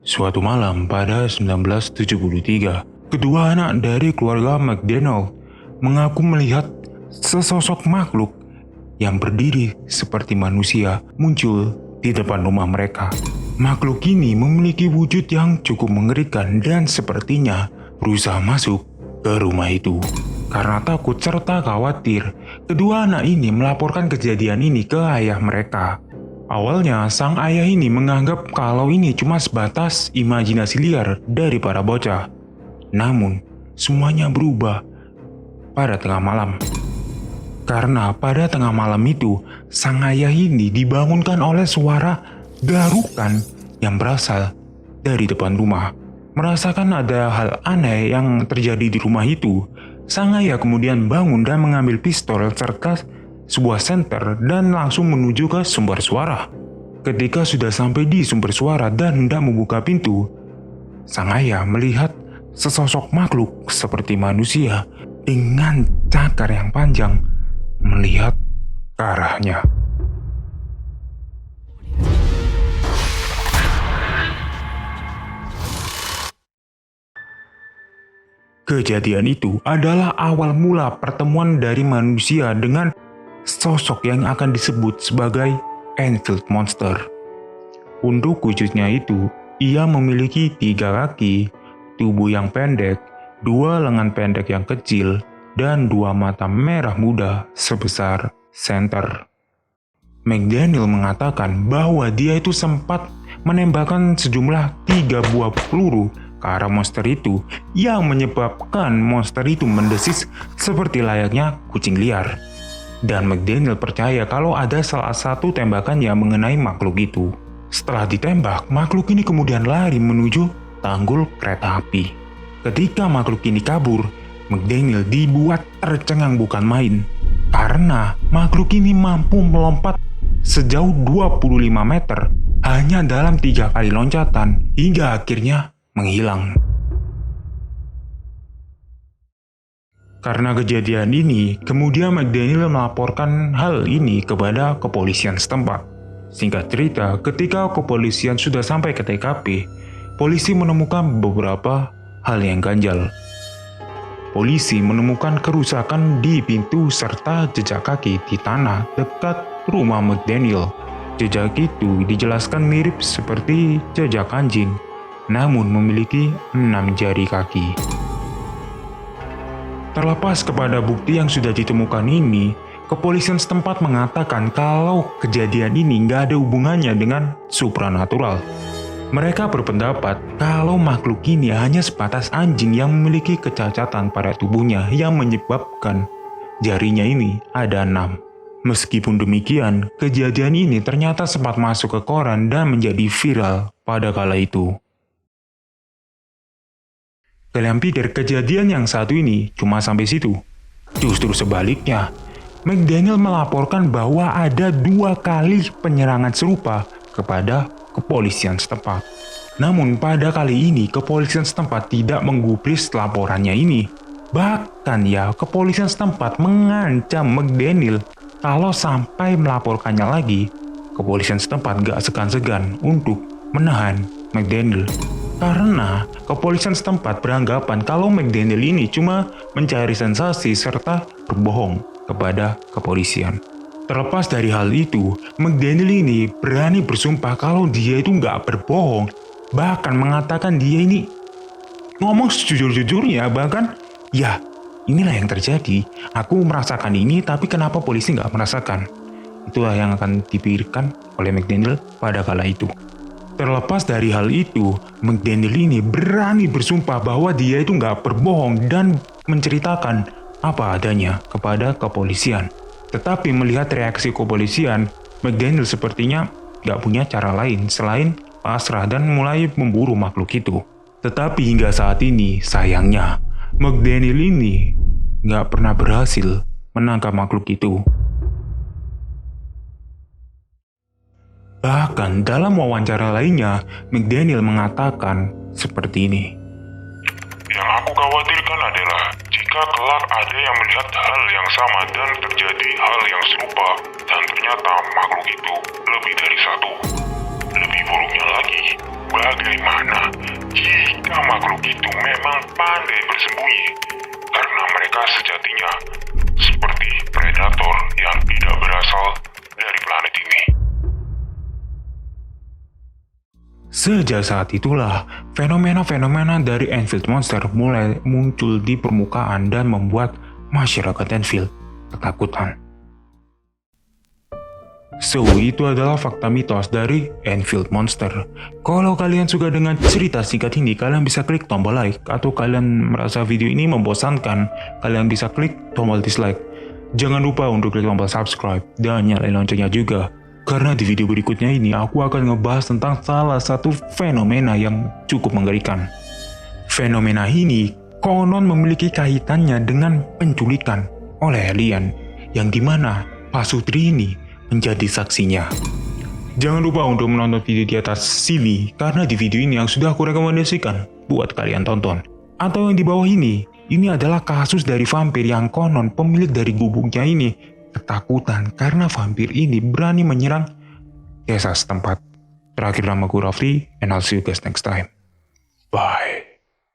Suatu malam pada 1973, kedua anak dari keluarga McDaniel mengaku melihat sesosok makhluk yang berdiri seperti manusia muncul di depan rumah mereka. Makhluk ini memiliki wujud yang cukup mengerikan dan sepertinya berusaha masuk ke rumah itu. Karena takut serta khawatir, kedua anak ini melaporkan kejadian ini ke ayah mereka. Awalnya, sang ayah ini menganggap kalau ini cuma sebatas imajinasi liar dari para bocah. Namun, semuanya berubah pada tengah malam. Karena pada tengah malam itu, sang ayah ini dibangunkan oleh suara garukan yang berasal dari depan rumah. Merasakan ada hal aneh yang terjadi di rumah itu, sang ayah kemudian bangun dan mengambil pistol serta sebuah senter dan langsung menuju ke sumber suara. Ketika sudah sampai di sumber suara dan hendak membuka pintu, sang ayah melihat sesosok makhluk seperti manusia dengan cakar yang panjang melihat ke arahnya. Kejadian itu adalah awal mula pertemuan dari manusia dengan sosok yang akan disebut sebagai Enfield Monster. Untuk wujudnya itu, ia memiliki 3 kaki, tubuh yang pendek, 2 lengan pendek yang kecil, dan 2 mata merah muda sebesar senter. McDaniel mengatakan bahwa dia itu sempat menembakkan sejumlah 3 buah peluru ke arah monster itu yang menyebabkan monster itu mendesis seperti layaknya kucing liar. Dan McDaniel percaya kalau ada salah satu tembakan yang mengenai makhluk itu. Setelah ditembak, makhluk ini kemudian lari menuju tanggul kereta api. Ketika makhluk ini kabur, McDaniel dibuat tercengang bukan main. Karena makhluk ini mampu melompat sejauh 25 meter hanya dalam 3 kali loncatan hingga akhirnya menghilang. Karena kejadian ini, kemudian McDaniel melaporkan hal ini kepada kepolisian setempat. Singkat cerita, ketika kepolisian sudah sampai ke TKP, polisi menemukan beberapa hal yang ganjal. Polisi menemukan kerusakan di pintu serta jejak kaki di tanah dekat rumah McDaniel. Jejak itu dijelaskan mirip seperti jejak anjing, namun memiliki 6 jari kaki. Terlepas kepada bukti yang sudah ditemukan ini, kepolisian setempat mengatakan kalau kejadian ini nggak ada hubungannya dengan supranatural. Mereka berpendapat kalau makhluk ini hanya sebatas anjing yang memiliki kecacatan pada tubuhnya yang menyebabkan jarinya ini ada 6. Meskipun demikian, kejadian ini ternyata sempat masuk ke koran dan menjadi viral pada kala itu. Kalian pikir kejadian yang satu ini cuma sampai situ? Justru sebaliknya, McDaniel melaporkan bahwa ada 2 kali penyerangan serupa kepada kepolisian setempat. Namun pada kali ini kepolisian setempat tidak menggubris laporannya ini. Bahkan kepolisian setempat mengancam McDaniel kalau sampai melaporkannya lagi, kepolisian setempat gak segan-segan untuk menahan McDaniel. Karena kepolisian setempat beranggapan kalau McDaniel ini cuma mencari sensasi serta berbohong kepada kepolisian. Terlepas dari hal itu, McDaniel ini berani bersumpah kalau dia itu nggak berbohong. Bahkan mengatakan dia ini ngomong sejujur-jujurnya, bahkan inilah yang terjadi. Aku merasakan ini, tapi kenapa polisi nggak merasakan? Itulah yang akan dipikirkan oleh McDaniel pada kala itu. Terlepas dari hal itu, McDaniel ini berani bersumpah bahwa dia itu nggak berbohong dan menceritakan apa adanya kepada kepolisian. Tetapi melihat reaksi kepolisian, McDaniel sepertinya nggak punya cara lain selain pasrah dan mulai memburu makhluk itu. Tetapi hingga saat ini, sayangnya, McDaniel ini nggak pernah berhasil menangkap makhluk itu. Bahkan dalam wawancara lainnya, McDaniel mengatakan seperti ini. Yang aku khawatirkan adalah jika kelak ada yang melihat hal yang sama dan terjadi hal yang serupa dan ternyata makhluk itu lebih dari 1. Lebih buruknya lagi, bagaimana jika makhluk itu memang pandai bersembunyi? Karena mereka sejatinya seperti predator yang tidak berasal dari planet ini. Sejak saat itulah, fenomena-fenomena dari Enfield Monster mulai muncul di permukaan dan membuat masyarakat Enfield ketakutan. So, itu adalah fakta mitos dari Enfield Monster. Kalau kalian suka dengan cerita singkat ini, kalian bisa klik tombol like. Atau kalian merasa video ini membosankan, kalian bisa klik tombol dislike. Jangan lupa untuk klik tombol subscribe dan nyalain loncengnya juga. Karena di video berikutnya ini, aku akan ngebahas tentang salah satu fenomena yang cukup mengerikan. Fenomena ini konon memiliki kaitannya dengan penculikan oleh alien, yang dimana Pak Sutri ini menjadi saksinya. Jangan lupa untuk menonton video di atas sini, karena di video ini yang sudah aku rekomendasikan buat kalian tonton. Atau yang di bawah ini adalah kasus dari vampir yang konon pemilik dari gubuknya ini ketakutan karena vampir ini berani menyerang desa setempat. Terakhir, nama gue Rafli, and I'll see you guys next time. Bye.